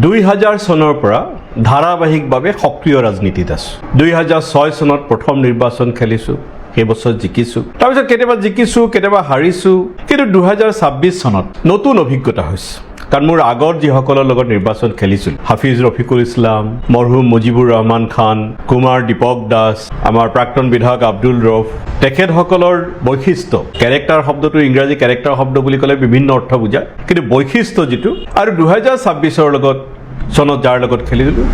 2000 চনৰ পৰা ধাৰাবাহিকভাৱে সক্ৰিয় ৰাজনীতিত আছোঁ 2006 চনত প্ৰথম নিৰ্বাচন খেলিছোঁ সেই বছৰ জিকিছোঁ তাৰপিছত কেতিয়াবা জিকিছোঁ কেতিয়াবা হাৰিছোঁ কিন্তু 2026 চনত নতুন অভিজ্ঞতা হৈছে কাৰণ মোৰ আগৰ যিসকলৰ লগত নিৰ্বাচন খেলিছিল হাফিজ ৰফিকুল ইছলাম মৰহুম মুজিবুৰ ৰহমান খান কুমাৰ দীপক দাস আমাৰ প্ৰাক্তন বিধায়ক আব্দুল ৰউফ তেখেতসকলৰ বৈশিষ্ট্য কেৰেক্টাৰ শব্দটো ইংৰাজী কেৰেক্টাৰ শব্দ বুলি ক'লে বিভিন্ন অৰ্থ বুজায় কিন্তু বৈশিষ্ট্য যিটো আৰু 2026 লগত চনত যাৰ লগত খেলিছিলোঁ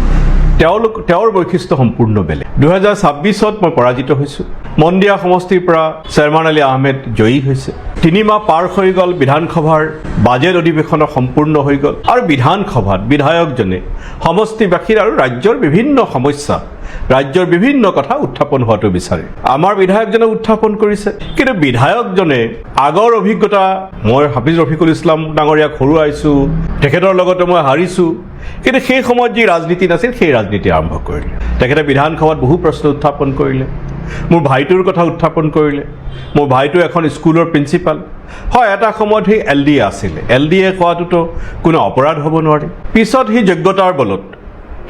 তেওঁৰ বৈশিষ্ট্য সম্পূৰ্ণ বেলেগ 2026 মই পৰাজিত হৈছোঁ মন্দিয়া সমষ্টিৰ পৰা চেয়াৰমান আলী আহমেদ জয়ী হৈছে 3 মাহ পাৰ হৈ গ'ল বিধানসভাৰ বাজেট অধিৱেশন সম্পূৰ্ণ হৈ গ'ল আৰু বিধানসভাত বিধায়কজনে সমষ্টিবাসীৰ আৰু ৰাজ্যৰ বিভিন্ন সমস্যা ৰাজ্যৰ বিভিন্ন কথা উত্থাপন হোৱাটো বিচাৰে আমাৰ বিধায়কজনে উত্থাপন কৰিছে কিন্তু বিধায়কজনে আগৰ অভিজ্ঞতা মই হাফিজ ৰফিকুল ইছলাম ডাঙৰীয়াক হৰুৱাইছোঁ তেখেতৰ লগতে মই হাৰিছোঁ কিন্তু সেই সময়ত যি ৰাজনীতি নাছিল সেই ৰাজনীতি আৰম্ভ কৰিলে তেখেতে বিধানসভাত বহু প্ৰশ্ন উত্থাপন কৰিলে মোৰ ভাইটোৰ কথা উত্থাপন কৰিলে মোৰ ভাইটো এখন স্কুলৰ প্ৰিন্সিপাল হয় এটা সময়ত সি এলডিএ আছিলে এলডিএ কোৱাটোতো কোনো অপৰাধ হ'ব নোৱাৰে পিছত সি যোগ্যতাৰ বলত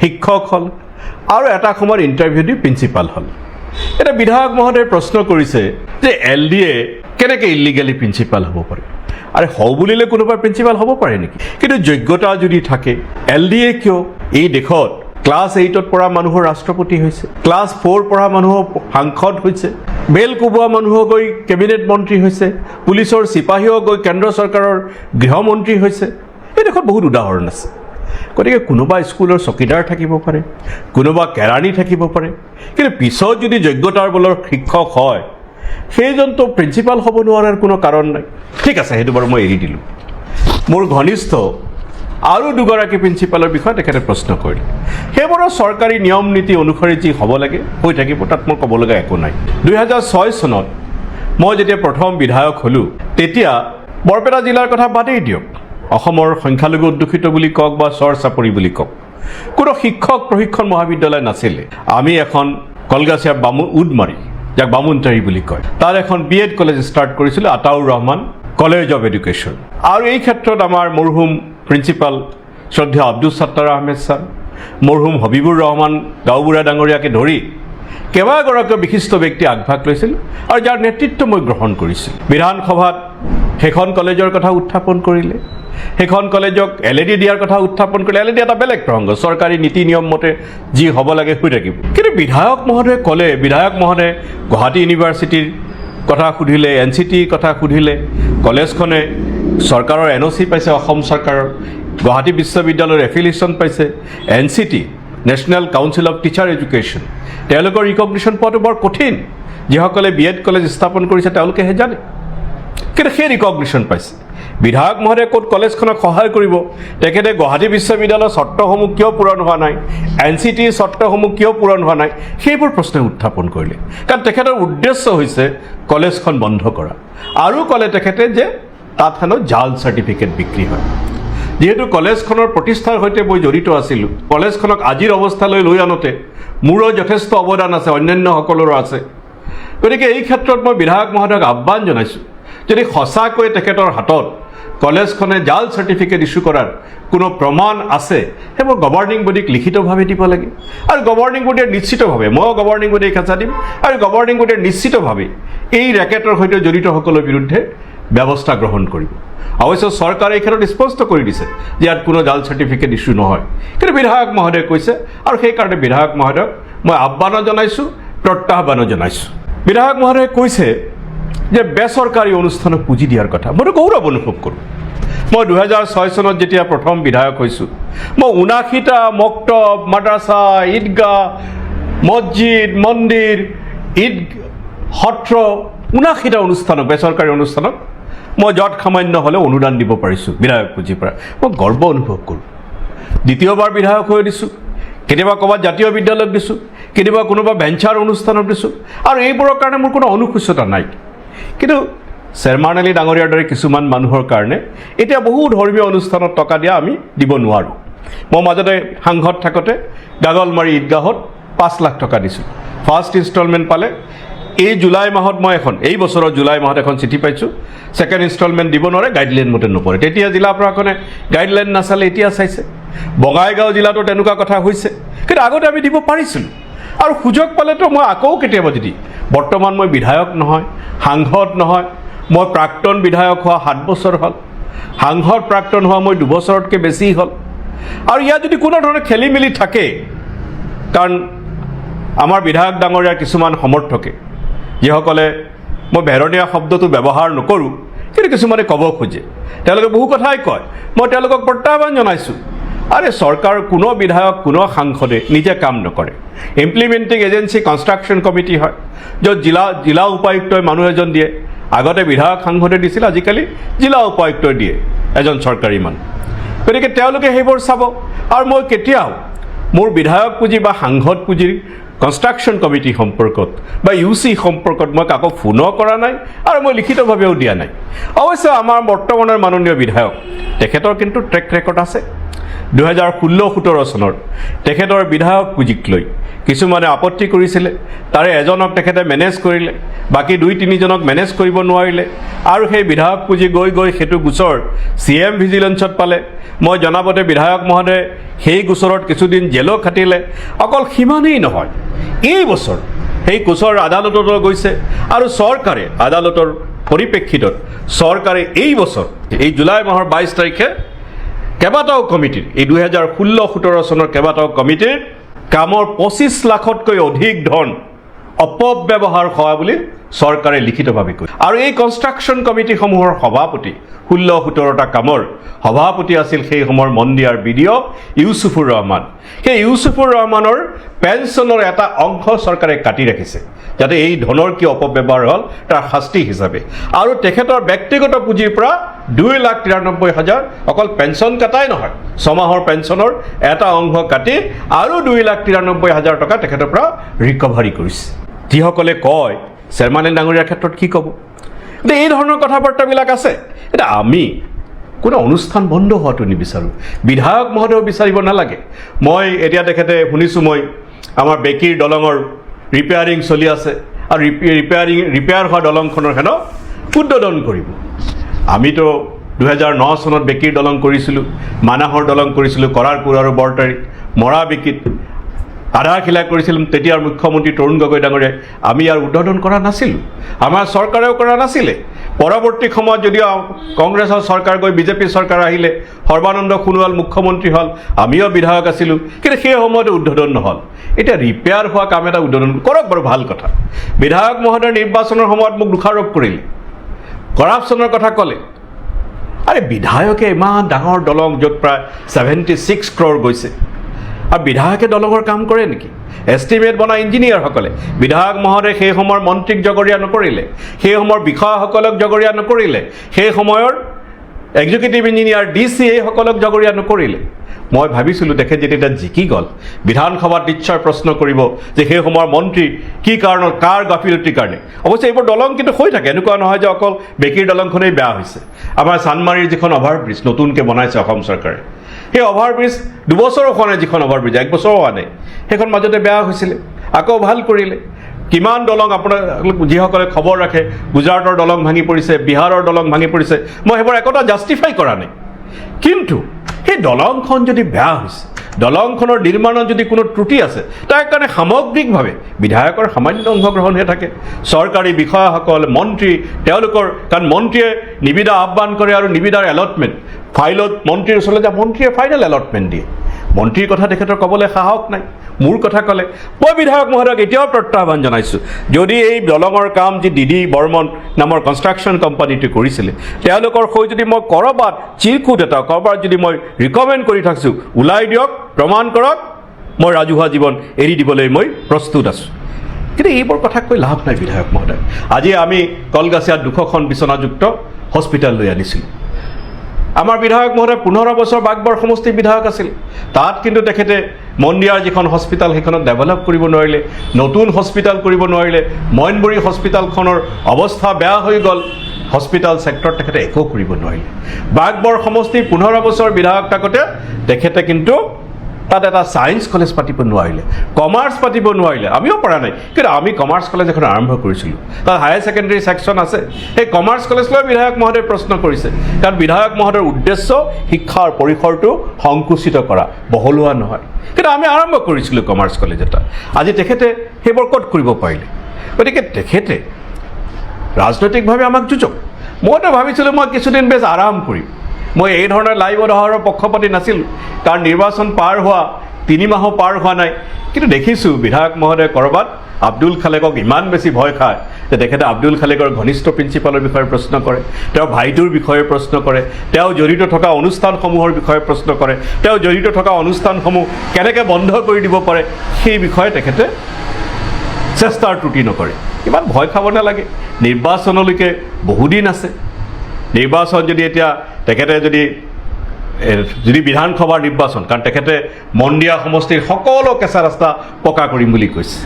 শিক্ষক হ'ল আৰু এটা সময়ত ইণ্টাৰভিউ দি প্ৰিন্সিপাল হ'ল এটা বিধায়ক মহোদয়ে প্ৰশ্ন কৰিছে যে এলডিএ কেনেকৈ ইলিগেলি প্ৰিন্সিপাল হ'ব পাৰে আৰু হও বুলিলে কোনোবা প্ৰিন্সিপাল হ'ব পাৰে নেকি কিন্তু যোগ্যতা যদি থাকে এলডিএ কিয় এই দেশত ক্লাছ 8ত পঢ়া মানুহৰ ৰাষ্ট্ৰপতি হৈছে ক্লাছ 4 পঢ়া মানুহৰ সাংসদ হৈছে বেল কোবোৱা মানুহ গৈ কেবিনেট মন্ত্ৰী হৈছে পুলিচৰ চিপাহীও গৈ কেন্দ্ৰ চৰকাৰৰ গৃহমন্ত্ৰী হৈছে এই দেশত বহুত উদাহৰণ আছে গতিকে কোনোবা স্কুলৰ চকীদাৰ থাকিব পাৰে কোনোবা কেৰাণী থাকিব পাৰে কিন্তু পিছত যদি যোগ্যতাৰ বলৰ শিক্ষক হয় সেইজনটো প্ৰিন্সিপাল হ'ব নোৱাৰাৰ কোনো কাৰণ নাই ঠিক আছে সেইটো বাৰু মই এৰি দিলোঁ মোৰ ঘনিষ্ঠ আৰু দুগৰাকী প্ৰিন্সিপালৰ বিষয়ে তেখেতে প্ৰশ্ন কৰিলে সেইবোৰৰ চৰকাৰী নিয়ম নীতি অনুসৰি যি হ'ব লাগে হৈ থাকিব তাত মোৰ ক'ব লগা একো নাই 2006 চনত মই যেতিয়া প্ৰথম বিধায়ক হ'লোঁ তেতিয়া বৰপেটা জিলাৰ কথা বাদেই দিয়ক অসমৰ সংখ্যালঘু অধ্যুষিত বুলি কওক বা চৰ চাপৰি বুলি কওক কোনো শিক্ষক প্ৰশিক্ষণ মহাবিদ্যালয় নাছিলে আমি এখন কলগাছিয়া উডমাৰী যাক বামুণটাৰী বুলি কয় তাৰ এখন বিএড কলেজ ষ্টাৰ্ট কৰিছিলোঁ Ataur Rahman college of education আৰু এই ক্ষেত্ৰত আমাৰ মৰহুম প্ৰিন্সিপাল শ্ৰদ্ধেয় আব্দুল সত্তাৰ আহমেদ ছাৰ মৰহুম হবিবুৰ ৰহমান গাঁওবুঢ়া ডাঙৰীয়াকে ধৰি কেইবাগৰাকী বিশিষ্ট ব্যক্তি আগভাগ লৈছিল আৰু যাৰ নেতৃত্ব মই গ্ৰহণ কৰিছিলোঁ বিধানসভাত সেইখন কলেজৰ কথা উত্থাপন কৰিলে সেইখন কলেজক এলইডি দিয়াৰ কথা উত্থাপন কৰিলে এলইডি এটা বেলেগ প্ৰসংগ চৰকাৰী নীতি নিয়ম মতে যি হ'ব লাগে হৈ থাকিব কিন্তু বিধায়ক মহোদয়ে ক'লে বিধায়ক মহোদয়ে গুৱাহাটী ইউনিভাৰ্চিটিৰ কথা সুধিলে এনচিটিৰ কথা সুধিলে কলেজখনে চৰকাৰৰ এনঅ'চি পাইছে অসম চৰকাৰৰ গুৱাহাটী বিশ্ববিদ্যালয়ৰ এফিলিয়েশ্যন পাইছে NCT national council of teacher education তেওঁলোকৰ ৰিকগনিশ্যন পোৱাটো বৰ কঠিন যিসকলে বিএড কলেজ স্থাপন কৰিছে তেওঁলোকেহে জানে কিন্তু সেই ৰিকগনিশ্যন পাইছে বিধায়ক মহোদয়ে ক'ত কলেজখনক সহায় কৰিব তেখেতে গুৱাহাটী বিশ্ববিদ্যালয়ৰ চৰ্তসমূহ কিয় পূৰণ হোৱা নাই এনচিটিৰ চৰ্তসমূহ কিয় পূৰণ হোৱা নাই সেইবোৰ প্ৰশ্ন উত্থাপন কৰিলে কাৰণ তেখেতৰ উদ্দেশ্য হৈছে কলেজখন বন্ধ কৰা আৰু ক'লে তেখেতে যে তাত হেনো জাল চাৰ্টিফিকেট বিক্ৰী হয় যিহেতু কলেজখনৰ প্ৰতিষ্ঠাৰ সৈতে মই জড়িত আছিলোঁ কলেজখনক আজিৰ অৱস্থালৈ লৈ আনোতে মোৰো যথেষ্ট অৱদান আছে অন্যান্যসকলৰো আছে গতিকে এই ক্ষেত্ৰত মই বিধায়ক মহোদয়ক আহ্বান জনাইছোঁ যদি সঁচাকৈ তেখেতৰ হাতত কলেজখনে জাল চাৰ্টিফিকেট ইছ্যু কৰাৰ কোনো প্ৰমাণ আছে সেইবোৰ গভৰ্ণিং বডীক লিখিতভাৱে দিব লাগে আৰু গভৰ্ণিং বডীয়ে নিশ্চিতভাৱে ময়ো গভৰ্ণিং বডীক হেঁচা দিম আৰু গভৰ্ণিং বডীয়ে নিশ্চিতভাৱে এই ৰেকেটৰ সৈতে জড়িতসকলৰ বিৰুদ্ধে ব্যৱস্থা গ্ৰহণ কৰিব অৱশ্যে চৰকাৰে এই ক্ষেত্ৰত স্পষ্ট কৰি দিছে যে ইয়াত কোনো জাল চাৰ্টিফিকেট ইছ্যু নহয় কিন্তু বিধায়ক মহোদয়ে কৈছে আৰু সেইকাৰণে বিধায়ক মহোদয়ক মই আহ্বানো জনাইছোঁ প্ৰত্যাহ্বানো জনাইছোঁ বিধায়ক মহোদয়ে কৈছে যে বেচৰকাৰী অনুষ্ঠানক পুঁজি দিয়াৰ কথা মইতো গৌৰৱ অনুভৱ কৰোঁ মই 2006 চনত যেতিয়া প্ৰথম বিধায়ক হৈছোঁ মই 79টা মক্তব মাদ্ৰাছা ঈদগাহ মছজিদ মন্দিৰ ঈদ সত্ৰ 79টা অনুষ্ঠানক বেচৰকাৰী অনুষ্ঠানক মই য'ত সামান্য হ'লেও অনুদান দিব পাৰিছোঁ বিধায়ক পুঁজিৰ পৰা মই গৰ্ব অনুভৱ কৰোঁ দ্বিতীয়বাৰ বিধায়ক হৈ দিছোঁ কেতিয়াবা ক'ৰবাত জাতীয় বিদ্যালয়ত দিছোঁ কেতিয়াবা কোনোবা ভেঞ্চাৰ অনুষ্ঠানত দিছোঁ আৰু এইবোৰৰ কাৰণে মোৰ কোনো অনুসূচতা নাই কিন্তু চেয়াৰমান আলী ডাঙৰীয়াৰ দৰে কিছুমান মানুহৰ কাৰণে এতিয়া বহু ধৰ্মীয় অনুষ্ঠানত টকা দিয়া আমি দিব নোৱাৰোঁ মই মাজতে সাংসদ থাকোঁতে গাগলমাৰী ঈদগাহত 5 লাখ টকা দিছোঁ ফাৰ্ষ্ট ইনষ্টলমেণ্ট পালে এই জুলাই মাহত মই এই বছৰৰ জুলাই মাহত এখন চিঠি পাইছোঁ সেকেন্ড ইনষ্টলমেণ্ট দিব নোৱাৰে গাইডলাইন মতে নপৰে তেতিয়া জিলা প্ৰশাসনে গাইডলাইন নাচালে এতিয়া চাইছে বঙাইগাঁও জিলাতো তেনেকুৱা কথা হৈছে, কিন্তু আগতে আমি দিব পাৰিছিলোঁ। আৰু সুযোগ পালেতো মই আকৌ কেতিয়াবা যদি বৰ্তমান মই বিধায়ক নহয়, সাংসদ নহয়, মই প্ৰাক্তন বিধায়ক হোৱা 7 বছৰ হ'ল, সাংসদ প্ৰাক্তন হোৱা মই 2 বছৰতকৈ বেছি হ'ল। আৰু ইয়াত যদি কোনো ধৰণৰ খেলি মেলি থাকে, কাৰণ আমাৰ বিধায়ক ডাঙৰীয়াৰ কিছুমান সমৰ্থকে যিসকলে, মই ভেৰণীয়া শব্দটো ব্যৱহাৰ নকৰোঁ, কিন্তু কিছুমানে ক'ব খোজে, তেওঁলোকে বহু কথাই কয়, মই তেওঁলোকক প্ৰত্যাহ্বান জনাইছোঁ, আৰে চৰকাৰ কোনো বিধায়ক কোনো সাংসদে নিজে কাম নকৰে। ইমপ্লিমেণ্টিং এজেঞ্চি কনষ্ট্ৰাকশ্যন কমিটি হয়, য'ত জিলা উপায়ুক্তই মানুহ এজন দিয়ে। আগতে বিধায়ক সাংসদে দিছিল, আজিকালি জিলা উপায়ুক্তই দিয়ে এজন চৰকাৰী মানুহ। গতিকে তেওঁলোকে সেইবোৰ চাব। আৰু মই কেতিয়াও মোৰ বিধায়ক পুঁজি বা সাংসদ পুঁজিৰ কনষ্ট্ৰাকশ্যন কমিটি সম্পৰ্কত বা UC সম্পৰ্কত মই কাকো ফোনো কৰা নাই আৰু মই লিখিতভাৱেও দিয়া নাই। অৱশ্যে আমাৰ বৰ্তমানৰ মাননীয় বিধায়ক, তেখেতৰ কিন্তু ট্ৰেক ৰেকৰ্ড আছে। 2016-17 চনৰ তেখেতৰ বিধায়ক পুঁজিক লৈ কিছুমানে আপত্তি কৰিছিলে, তাৰে এজনক তেখেতে মেনেজ কৰিলে, বাকী 2-3জনক মেনেজ কৰিব নোৱাৰিলে, আৰু সেই বিধায়ক পুঁজি গৈ সেইটো গোচৰ CM ভিজিলেন্সত পালে। মই জনাবতে বিধায়ক মহোদয়ে সেই গোচৰত কিছুদিন জেলো খাটিলে। অকল সিমানেই নহয়, এই বছৰ সেই গোচৰ আদালতলৈ গৈছে, আৰু চৰকাৰে আদালতৰ পৰিপ্ৰেক্ষিতত চৰকাৰে এই বছৰ এই জুলাই মাহৰ 22 তাৰিখে কেইবাটাও কমিটিৰ, এই 2016-17 চনৰ কেইবাটাও কমিটিৰ কামৰ 25 লাখতকৈ অধিক ধন অপব্যৱহাৰ হোৱা বুলি চৰকাৰে লিখিতভাৱে কৈছে। আৰু এই কনষ্ট্ৰাকশ্যন কমিটিসমূহৰ সভাপতি, 16-17টা কামৰ সভাপতি আছিল সেই সময়ৰ মন্দিয়াৰ BDO ইউছুফুৰ ৰহমান। সেই ইউছুফুৰ ৰহমানৰ পেঞ্চনৰ এটা অংশ চৰকাৰে কাটি ৰাখিছে, যাতে এই ধনৰ কি অপব্যৱহাৰ হ'ল তাৰ শাস্তি হিচাপে। আৰু তেখেতৰ ব্যক্তিগত পুঁজিৰ পৰা 2,93,000 অকল পেঞ্চন কাটাই নহয়, 6 মাহৰ পেঞ্চনৰ এটা অংশ কাটি আৰু 2,93,000 টকা তেখেতৰ পৰা ৰিকভাৰী কৰিছে। যিসকলে কয় চেয়াৰমেন ডাঙৰীয়াৰ ক্ষেত্ৰত কি ক'ব, এতিয়া এই ধৰণৰ কথা বাৰ্তাবিলাক আছে। এতিয়া আমি কোনো অনুষ্ঠান বন্ধ হোৱাটো নিবিচাৰোঁ, বিধায়ক মহোদয়েও বিচাৰিব নালাগে। মই এতিয়া তেখেতে শুনিছোঁ, মই আমাৰ বেকীৰ দলঙৰ ৰিপেয়াৰিং চলি আছে, আৰু ৰিপেয়াৰ হোৱা দলংখনৰ হেনো উদ্বোধন কৰিব। আমিতো 2009 চনত বেকীৰ দলং কৰিছিলোঁ, মানাহৰ দলং কৰিছিলোঁ, কৰাৰপুৰ আৰু বৰতাৰী, মৰা বেকীত আধাৰশিলা কৰিছিলোঁ তেতিয়াৰ মুখ্যমন্ত্ৰী তৰুণ গগৈ ডাঙৰীয়াই। আমি ইয়াৰ উদ্বোধন কৰা নাছিলোঁ, আমাৰ চৰকাৰেও কৰা নাছিলে। পৰৱৰ্তী সময়ত যদিও কংগ্ৰেছৰ চৰকাৰ গৈ বিজেপি চৰকাৰ আহিলে, সৰ্বানন্দ সোণোৱাল মুখ্যমন্ত্ৰী হ'ল, আমিও বিধায়ক আছিলোঁ, কিন্তু সেই সময়তো উদ্বোধন নহ'ল। এতিয়া ৰিপেয়াৰ হোৱা কাম এটা উদ্বোধন কৰক বাৰু, ভাল কথা। বিধায়ক মহোদয় নিৰ্বাচনৰ সময়ত মোক দোষাৰোপ কৰিলে, কৰাপশ্যনৰ কথা ক'লে। আৰে বিধায়কে ইমান ডাঙৰ দলং য'ত প্ৰায় 76 crore গৈছে, আৰু বিধায়কে দলঙৰ কাম কৰে নেকি? এষ্টিমেট বনাই ইঞ্জিনিয়াৰসকলে। বিধায়ক মহোদয়ে সেই সময়ৰ মন্ত্ৰীক জগৰীয়া নকৰিলে, সেই সময়ৰ বিষয়াসকলক জগৰীয়া নকৰিলে, সেই সময়ৰ এক্সিকিউটিভ ইঞ্জিনিয়াৰ DC এইসকলক জগৰীয়া নকৰিলে। মই ভাবিছিলোঁ তেখেত যেতিয়া জিকি গ'ল, বিধানসভাত নিশ্চয় প্ৰশ্ন কৰিব যে সেই সময়ৰ মন্ত্ৰী কি কাৰণত, কাৰ গাফিলতিৰ কাৰণে। অৱশ্যে এইবোৰ দলং কিন্তু হৈ থাকে, এনেকুৱা নহয় যে অকল বেকীৰ দলংখনেই বেয়া হৈছে। আমাৰ চানমাৰীৰ যিখন অভাৰব্ৰিজ নতুনকৈ বনাইছে অসম চৰকাৰে, সেই অভাৰব্ৰিজ 2 বছৰো হোৱা নাই, যিখন অভাৰব্ৰিজ 1 বছৰো হোৱা নাই, সেইখন মাজতে বেয়া হৈছিলে, আকৌ ভাল কৰিলে। কিমান দলং আপোনাৰ যিসকলে খবৰ ৰাখে, গুজৰাটৰ দলং ভাঙি পৰিছে, বিহাৰৰ দলং ভাঙি পৰিছে, মই সেইবোৰ একোটা জাষ্টিফাই কৰা নাই। কিন্তু সেই দলংখন যদি বেয়া হৈছে, দলংখনৰ নিৰ্মাণত যদি কোনো ত্ৰুটি আছে, তাৰ কাৰণে সামগ্ৰিকভাৱে বিধায়কৰ সামান্য অংশগ্ৰহণহে থাকে। চৰকাৰী বিষয়াসকল, মন্ত্ৰী, তেওঁলোকৰ, কাৰণ মন্ত্ৰীয়ে নিবিদা আহ্বান কৰে আৰু নিবিদাৰ এলটমেণ্ট ফাইলত মন্ত্ৰীৰ ওচৰলৈ যায়, মন্ত্ৰীয়ে ফাইনেল এলটমেণ্ট দিয়ে। মন্ত্ৰীৰ কথা তেখেতৰ ক'বলৈ সাহস নাই। মোৰ কথা ক'লে মই বিধায়ক মহোদয়ক এতিয়াও প্ৰত্যাহ্বান জনাইছোঁ, যদি এই দলঙৰ কাম যি DD বৰ্মন নামৰ কনষ্ট্ৰাকশ্যন কোম্পানীটো কৰিছিলে, তেওঁলোকৰ হৈ যদি মই ক'ৰবাত চিৰকুট এটা, ক'ৰবাত যদি মই ৰিকমেণ্ড কৰি থাকিছোঁ, ওলাই দিয়ক, প্ৰমাণ কৰক, মই ৰাজহুৱা জীৱন এৰি দিবলৈ মই প্ৰস্তুত আছোঁ। কিন্তু এইবোৰ কথা কৈ লাভ নাই বিধায়ক মহোদয়। আজি আমি কলগাছিয়াত 200খন বিচনাযুক্ত হস্পিটেল লৈ আনিছিলোঁ। আমাৰ বিধায়ক মহোদয় 15 বছৰ বাগবৰ সমষ্টিৰ বিধায়ক আছিল, তাত কিন্তু তেখেতে মন্দিয়াৰ যিখন হস্পিটেল সেইখনক ডেভেলপ কৰিব নোৱাৰিলে, নতুন হস্পিটেল কৰিব নোৱাৰিলে। মইনবুৰী হস্পিটেলখনৰ অৱস্থা বেয়া হৈ গ'ল, হস্পিটেল ছেক্টৰত তেখেতে একো কৰিব নোৱাৰিলে। বাগবৰ সমষ্টিৰ 15 বছৰ বিধায়ক থাকোঁতে তেখেতে কিন্তু তাত এটা ছায়েন্স কলেজ পাতিব নোৱাৰিলে, কমাৰ্চ পাতিব নোৱাৰিলে। আমিও পৰা নাই, কিন্তু আমি কমাৰ্চ কলেজ এখন আৰম্ভ কৰিছিলোঁ। তাত হায়াৰ ছেকেণ্ডেৰী ছেকশ্যন আছে। সেই কমাৰ্চ কলেজ লৈ বিধায়ক মহোদয়ে প্ৰশ্ন কৰিছে, কাৰণ বিধায়ক মহোদয়ৰ উদ্দেশ্য শিক্ষাৰ পৰিসৰটো সংকুচিত কৰা, বহলোৱা নহয়। কিন্তু আমি আৰম্ভ কৰিছিলোঁ কমাৰ্চ কলেজ এটা। আজি তেখেতে সেইবোৰ ক'ত কৰিব পাৰিলে? গতিকে তেখেতে ৰাজনৈতিকভাৱে আমাক যুঁজক। মইতো ভাবিছিলোঁ মই কিছুদিন বেছ আৰাম কৰিম। মই এই ধৰণৰ লাইভ অধাৰৰ পক্ষপাতি নাছিলোঁ, কাৰণ নিৰ্বাচন পাৰ হোৱা 3 মাহো পাৰ হোৱা নাই। কিন্তু দেখিছোঁ বিধায়ক মহোদয়ে ক'ৰবাত আব্দুল খালেকক ইমান বেছি ভয় খায় যে তেখেতে আব্দুল খালেকৰ ঘনিষ্ঠ প্ৰিন্সিপালৰ বিষয়ে প্ৰশ্ন কৰে, তেওঁৰ ভাইটোৰ বিষয়ে প্ৰশ্ন কৰে, তেওঁ জড়িত থকা অনুষ্ঠানসমূহৰ বিষয়ে প্ৰশ্ন কৰে, তেওঁ জড়িত থকা অনুষ্ঠানসমূহ কেনেকৈ বন্ধ কৰি দিব পাৰে সেই বিষয়ে তেখেতে চেষ্টাৰ ত্ৰুটি নকৰে। ইমান ভয় খাব নালাগে। নিৰ্বাচনলৈকে বহুদিন আছে। নিৰ্বাচন যদি এতিয়া তেখেতে যদি বিধানসভাৰ নিৰ্বাচন, কাৰণ তেখেতে মন্দিয়া সমষ্টিৰ সকলো কেঁচা ৰাস্তা পকা কৰিম বুলি কৈছে,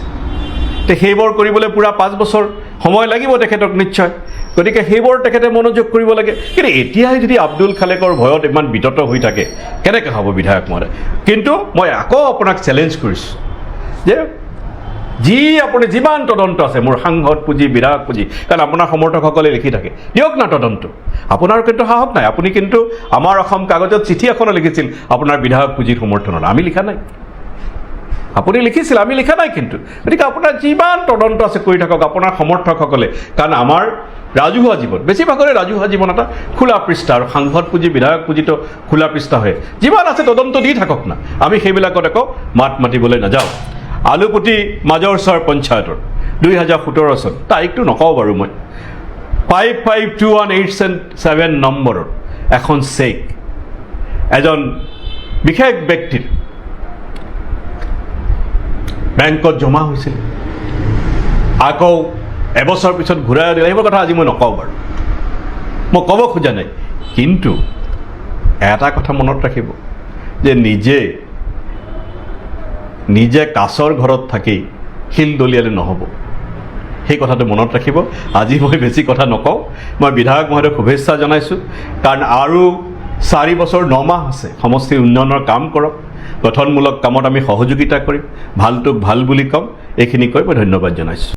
তে সেইবোৰ কৰিবলৈ পূৰা 5 বছৰ সময় লাগিব তেখেতক নিশ্চয়। গতিকে সেইবোৰ তেখেতে মনোযোগ কৰিব লাগে। কিন্তু এতিয়াই যদি আব্দুল খালেকৰ ভয়ত ইমান বিতত হৈ থাকে, কেনেকৈ হ'ব বিধায়ক মহোদয়? কিন্তু মই আকৌ আপোনাক চেলেঞ্জ কৰিছোঁ যে আপুনি যিমান তদন্ত আছে, মোৰ সাংসদ পুঁজি, বিধায়ক পুঁজি, কাৰণ আপোনাৰ সমৰ্থকসকলে লিখি থাকে, দিয়ক না তদন্ত। আপোনাৰ কিন্তু সাহস নাই। আপুনি কিন্তু আমাৰ অসম কাগজত চিঠি এখনো লিখিছিল আপোনাৰ বিধায়ক পুঁজিৰ সমৰ্থনত, আমি লিখা নাই। আপুনি লিখিছিল, আমি লিখা নাই। কিন্তু গতিকে আপোনাৰ যিমান তদন্ত আছে কৰি থাকক আপোনাৰ সমৰ্থকসকলে, কাৰণ আমাৰ ৰাজহুৱা জীৱন, বেছিভাগৰে ৰাজহুৱা জীৱন এটা খোলা পৃষ্ঠা, আৰু সাংসদ পুঁজি, বিধায়ক পুঁজিটো খোলা পৃষ্ঠা হয়। যিমান আছে তদন্ত দি থাকক না, আমি সেইবিলাকত একো মাত মাতিবলৈ নাযাওঁ। আলুপুতি মাজৰচৰ পঞ্চায়তৰ 2017 চন, তাৰিখটো নকওঁ বাৰু মই, 552187 নম্বৰৰ এখন চেক এজন বিশেষ ব্যক্তিৰ বেংকত জমা হৈছিল, আকৌ এবছৰ পিছত ঘূৰাই দিলে। সেইবোৰ কথা আজি মই নকওঁ বাৰু, মই ক'ব খোজা নাই। কিন্তু এটা কথা মনত ৰাখিব যে নিজে কাছৰ ঘৰত থাকি শিল দলিয়ালে নহ'ব, সেই কথাটো মনত ৰাখিব। আজি মই বেছি কথা নকওঁ। মই বিধায়ক মহোদয়ক শুভেচ্ছা জনাইছোঁ, কাৰণ আৰু 4 বছৰ 9 মাহ আছে। সমষ্টিৰ উন্নয়নৰ কাম কৰক, গঠনমূলক কামত আমি সহযোগিতা কৰিম, ভালটোক ভাল বুলি ক'ম। এইখিনি কৈ মই ধন্যবাদ জনাইছোঁ।